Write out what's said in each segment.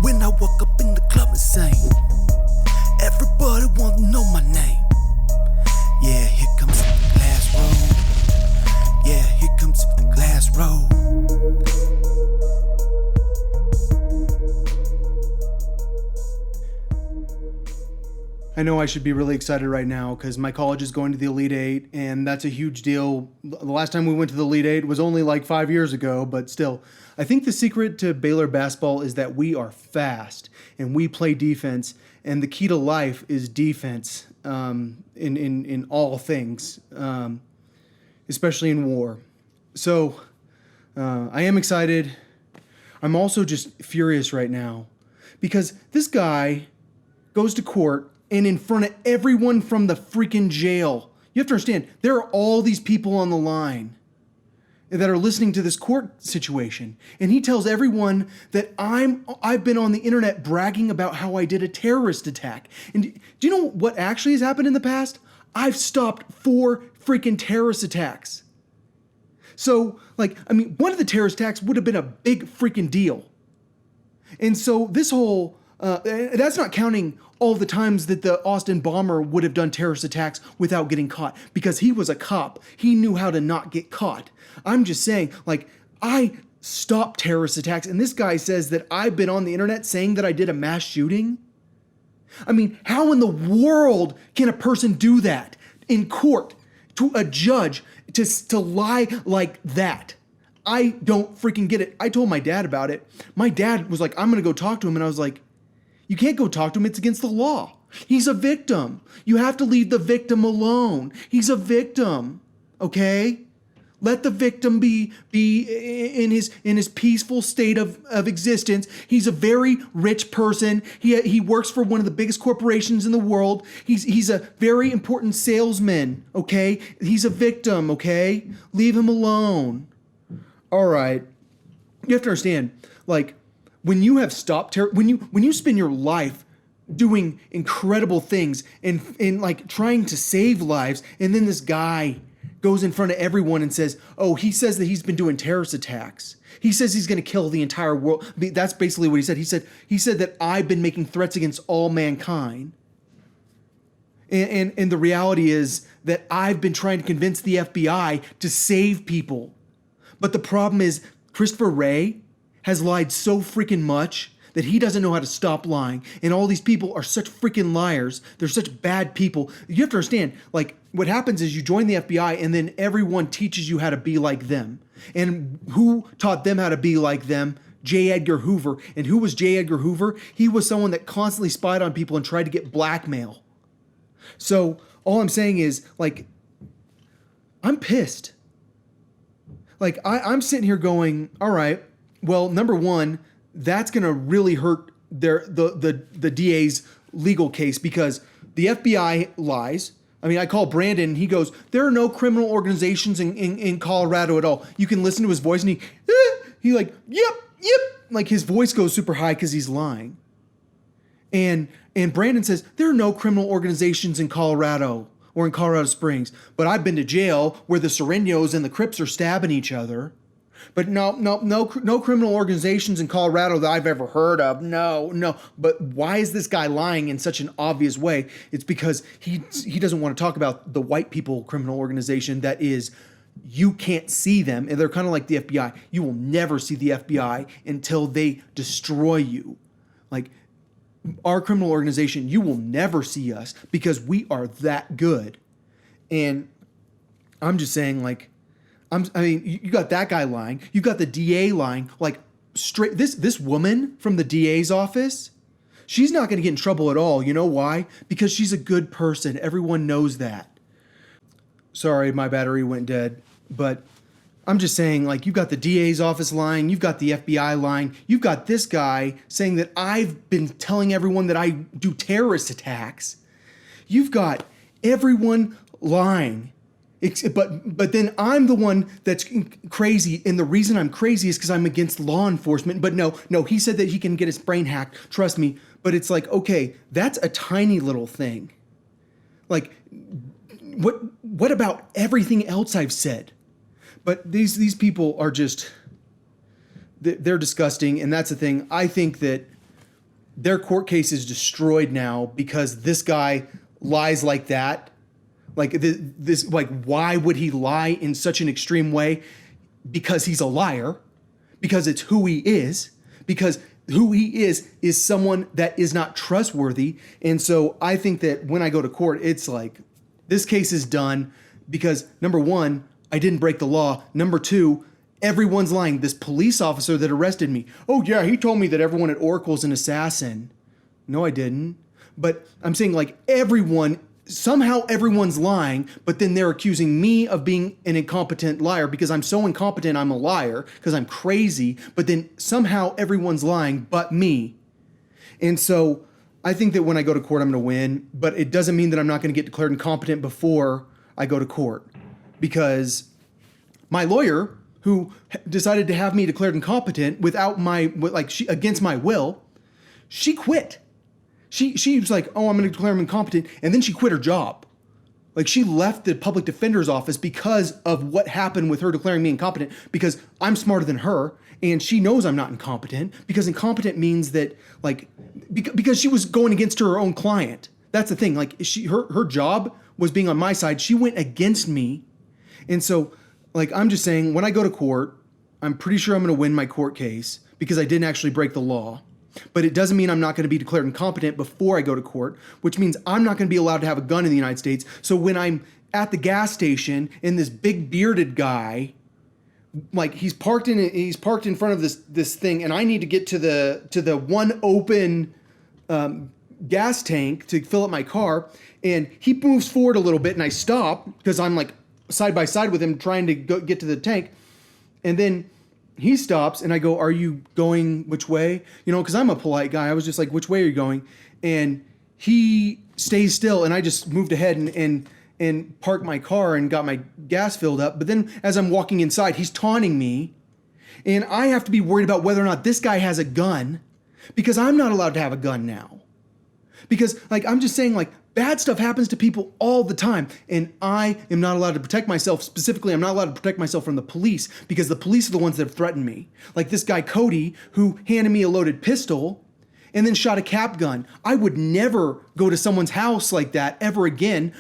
When I walk up in the club and sing, everybody want to know my name. Yeah, here comes the glass road. Yeah, here comes the glass road. I know I should be really excited right now because my college is going to the Elite Eight, and that's a huge deal. The last time we went to the Elite Eight was only like 5 years ago, but still. I think the secret to Baylor basketball is that we are fast and we play defense, and the key to life is defense in all things, especially in war. So I am excited. I'm also just furious right now because this guy goes to court and in front of everyone from the freaking jail. You have to understand, there are all these people on the line that are listening to this court situation. And he tells everyone that I've been on the internet bragging about how I did a terrorist attack. And do you know what actually has happened in the past? I've stopped 4 freaking terrorist attacks. So, one of the terrorist attacks would have been a big freaking deal. And so this whole, that's not counting all the times that the Austin bomber would have done terrorist attacks without getting caught, because he was a cop. He knew how to not get caught. I'm just saying, I stopped terrorist attacks, and this guy says that I've been on the internet saying that I did a mass shooting? I mean, how in the world can a person do that in court to a judge to lie like that? I don't freaking get it. I told my dad about it. My dad was like, I'm going to go talk to him. And I was like, you can't go talk to him. It's against the law. He's a victim. You have to leave the victim alone. He's a victim. Okay? Let the victim be in his peaceful state of existence. He's a very rich person. He works for one of the biggest corporations in the world. He's a very important salesman. Okay? He's a victim. Okay? Leave him alone. All right. You have to understand, when you have stopped when you spend your life doing incredible things and trying to save lives, and then this guy goes in front of everyone and says, oh, he says that he's been doing terrorist attacks. He says he's going to kill the entire world. I mean, that's basically what he said. He said that I've been making threats against all mankind. And the reality is that I've been trying to convince the FBI to save people. But the problem is Christopher Wray has lied so freaking much that he doesn't know how to stop lying. And all these people are such freaking liars. They're such bad people. You have to understand, what happens is you join the FBI and then everyone teaches you how to be like them. And who taught them how to be like them? J. Edgar Hoover. And who was J. Edgar Hoover? He was someone that constantly spied on people and tried to get blackmail. So all I'm saying is, I'm pissed. I'm sitting here going, all right, well, number one, that's going to really hurt the DA's legal case, because the FBI lies. I mean, I call Brandon and he goes, there are no criminal organizations in Colorado at all. You can listen to his voice and yep. His voice goes super high because he's lying. And Brandon says, there are no criminal organizations in Colorado or in Colorado Springs, but I've been to jail where the Serenos and the Crips are stabbing each other. But no criminal organizations in Colorado that I've ever heard of. No. But why is this guy lying in such an obvious way? It's because he doesn't want to talk about the white people criminal organization that is, you can't see them. And they're kind of like the FBI. You will never see the FBI until they destroy you. Our criminal organization, you will never see us because we are that good. And I'm just saying, you got that guy lying. You got the DA lying. Straight. This woman from the DA's office, she's not going to get in trouble at all. You know why? Because she's a good person. Everyone knows that. Sorry, my battery went dead. But I'm just saying, you've got the DA's office lying. You've got the FBI lying. You've got this guy saying that I've been telling everyone that I do terrorist attacks. You've got everyone lying. But then I'm the one that's crazy, and the reason I'm crazy is because I'm against law enforcement. But no, he said that he can get his brain hacked. Trust me. But it's okay, that's a tiny little thing. What about everything else I've said? But these people are just, they're disgusting, and that's the thing. I think that their court case is destroyed now because this guy lies like that. Like this, like, why would he lie in such an extreme way? Because he's a liar, because it's who he is, because who he is someone that is not trustworthy. And so I think that when I go to court, it's like, this case is done because, number one, I didn't break the law. Number two, everyone's lying. This police officer that arrested me, oh yeah, he told me that everyone at Oracle's an assassin. No, I didn't. But I'm saying, like, somehow everyone's lying, but then they're accusing me of being an incompetent liar because I'm so incompetent I'm a liar because I'm crazy, but then somehow everyone's lying but me. And so I think that when I go to court, I'm going to win, but it doesn't mean that I'm not going to get declared incompetent before I go to court, because my lawyer, who decided to have me declared incompetent against my will, she quit. She was like, oh, I'm going to declare him incompetent. And then she quit her job. Like, she left the public defender's office because of what happened with her declaring me incompetent, because I'm smarter than her. And she knows I'm not incompetent, because incompetent means that, like, because she was going against her own client. That's the thing. Like, her job was being on my side. She went against me. And so, like, I'm just saying, when I go to court, I'm pretty sure I'm going to win my court case because I didn't actually break the law. But it doesn't mean I'm not going to be declared incompetent before I go to court, which means I'm not going to be allowed to have a gun in the United States. So when I'm at the gas station and this big bearded guy, like, he's parked in front of this thing, and I need to get to the one open gas tank to fill up my car, and he moves forward a little bit, and I stop because I'm like side by side with him trying to get to the tank, and then he stops, and I go, are you going which way? You know, because I'm a polite guy. I was just like, which way are you going? And he stays still, and I just moved ahead and parked my car and got my gas filled up. But then as I'm walking inside, he's taunting me, and I have to be worried about whether or not this guy has a gun, because I'm not allowed to have a gun now. Because, like, I'm just saying, like, bad stuff happens to people all the time, and I am not allowed to protect myself. Specifically, I'm not allowed to protect myself from the police, because the police are the ones that have threatened me. Like this guy, Cody, who handed me a loaded pistol and then shot a cap gun. I would never go to someone's house like that ever again,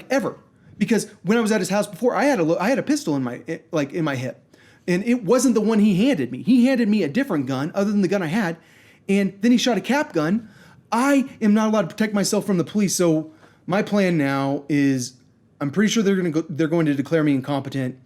ever. Because when I was at his house before, I had a pistol in my hip, and it wasn't the one he handed me. He handed me a different gun other than the gun I had, and then he shot a cap gun. I am not allowed to protect myself from the police. So my plan now is, I'm pretty sure they're going to declare me incompetent,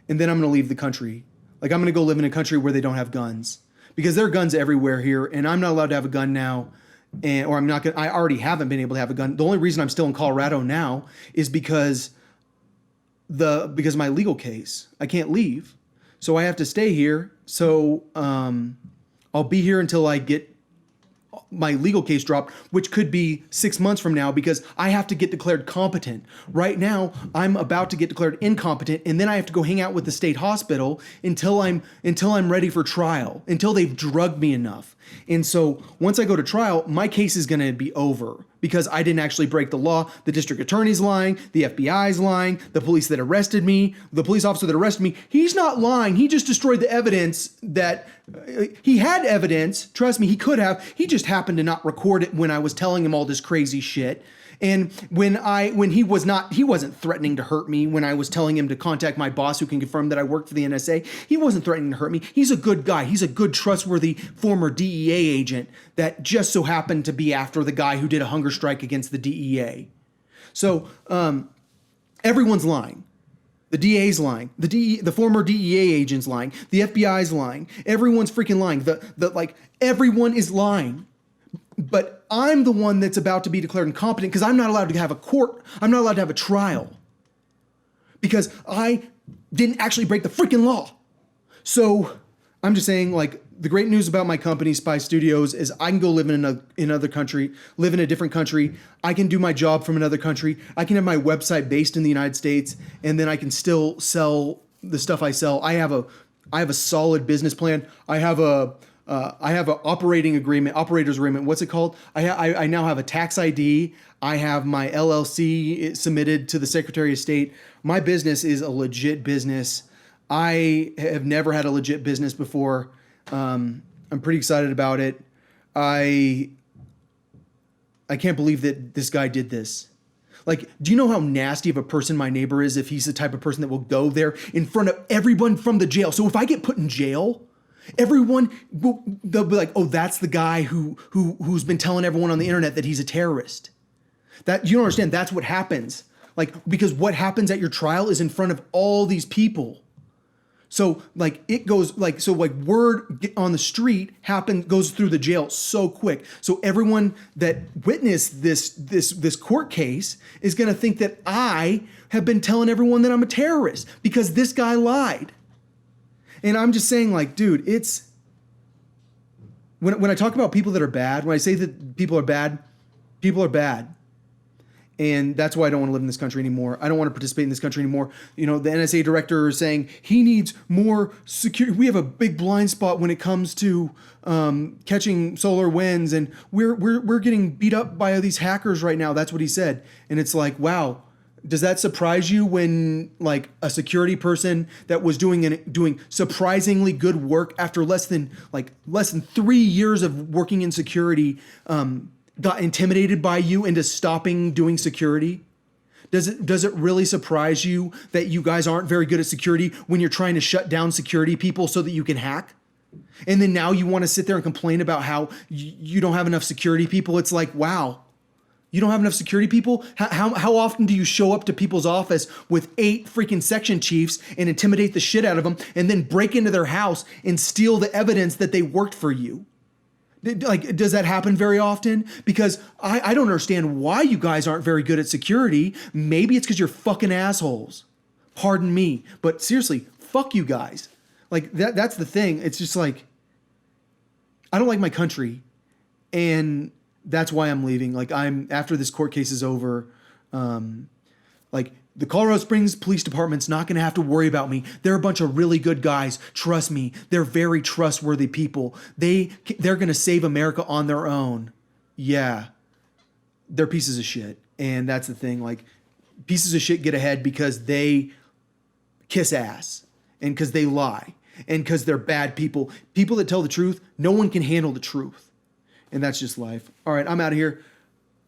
and then I'm going to leave the country. Like, I'm going to go live in a country where they don't have guns, because there are guns everywhere here, and I'm not allowed to have a gun now. I already haven't been able to have a gun. The only reason I'm still in Colorado now is because my legal case. I can't leave, so I have to stay here. So I'll be here until I get my legal case dropped, which could be 6 months from now, because I have to get declared competent. Right now, I'm about to get declared incompetent, and then I have to go hang out with the state hospital until I'm ready for trial, until they've drugged me enough. And so once I go to trial, my case is going to be over, because I didn't actually break the law. The district attorney's lying, the FBI's lying, the police that arrested me, the police officer that arrested me, he's not lying. He just destroyed the evidence that he had evidence. Trust me, he could have. He just happened to not record it when I was telling him all this crazy shit. And when he wasn't threatening to hurt me when I was telling him to contact my boss, who can confirm that I worked for the NSA. He wasn't threatening to hurt me. He's a good guy. He's a good, trustworthy former DEA agent that just so happened to be after the guy who did a hunger strike against the DEA. So everyone's lying. The DA's lying. The former DEA agent's lying. The FBI's lying. Everyone's freaking lying. Everyone is lying. But I'm the one that's about to be declared incompetent, because I'm not allowed to have a court. I'm not allowed to have a trial, because I didn't actually break the freaking law. So I'm just saying, like, the great news about my company, Spy Studios, is I can go live in another country, live in a different country. I can do my job from another country. I can have my website based in the United States, and then I can still sell the stuff I sell. I have a solid business plan. I have an operator's agreement. What's it called? I now have a tax ID. I have my LLC submitted to the Secretary of State. My business is a legit business. I have never had a legit business before. I'm pretty excited about it. I I can't believe that this guy did this. Like, do you know how nasty of a person my neighbor is if he's the type of person that will go there in front of everyone from the jail? So if I get put in jail, they'll be like, oh, that's the guy who's been telling everyone on the internet that he's a terrorist. That, you don't understand, that's what happens. Like, because what happens at your trial is in front of all these people. So like it goes like, so like word on the street goes through the jail so quick. So everyone that witnessed this court case is going to think that I have been telling everyone that I'm a terrorist because this guy lied. And I'm just saying, like, dude, it's when I talk about people that are bad, when I say that people are bad, people are bad. And that's why I don't want to live in this country anymore. I don't want to participate in this country anymore. You know, the NSA director is saying he needs more security. We have a big blind spot when it comes to catching solar winds, and we're getting beat up by these hackers right now. That's what he said. And it's like, wow, does that surprise you when like a security person that was doing surprisingly good work after less than 3 years of working in security got intimidated by you into stopping doing security? Does it really surprise you that you guys aren't very good at security when you're trying to shut down security people so that you can hack? And then now you want to sit there and complain about how you don't have enough security people? It's like, wow, you don't have enough security people? How often do you show up to people's office with 8 freaking section chiefs and intimidate the shit out of them and then break into their house and steal the evidence that they worked for you? Like, does that happen very often? Because I don't understand why you guys aren't very good at security. Maybe it's because you're fucking assholes. Pardon me. But seriously, fuck you guys. Like, that's the thing. It's just like, I don't like my country. And that's why I'm leaving. Like, after this court case is over, like, the Colorado Springs Police Department's not going to have to worry about me. They're a bunch of really good guys. Trust me. They're very trustworthy people. They're going to save America on their own. Yeah. They're pieces of shit. And that's the thing. Like, pieces of shit get ahead because they kiss ass and because they lie and because they're bad people. People that tell the truth, no one can handle the truth. And that's just life. All right, I'm out of here.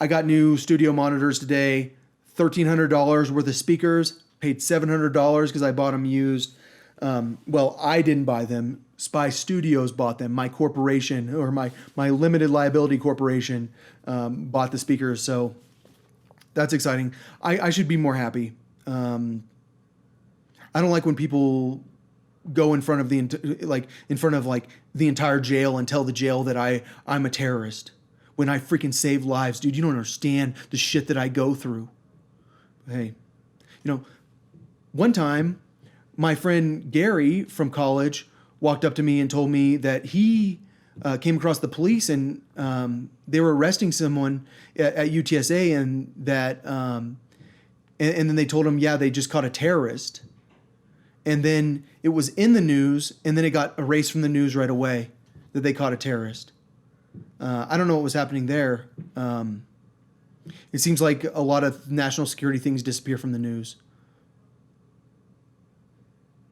I got new studio monitors today. $1,300 worth of speakers, paid $700 because I bought them used. Well, I didn't buy them. Spy Studios bought them. My corporation, or my limited liability corporation, bought the speakers. So that's exciting. I should be more happy. I don't like when people go in front of the entire jail and tell the jail that I'm a terrorist when I freaking save lives. Dude, you don't understand the shit that I go through. Hey, you know, one time my friend Gary from college walked up to me and told me that he came across the police and they were arresting someone at UTSA and that and then they told him, yeah, they just caught a terrorist. And then it was in the news and then it got erased from the news right away that they caught a terrorist. I don't know what was happening there. It seems like a lot of national security things disappear from the news.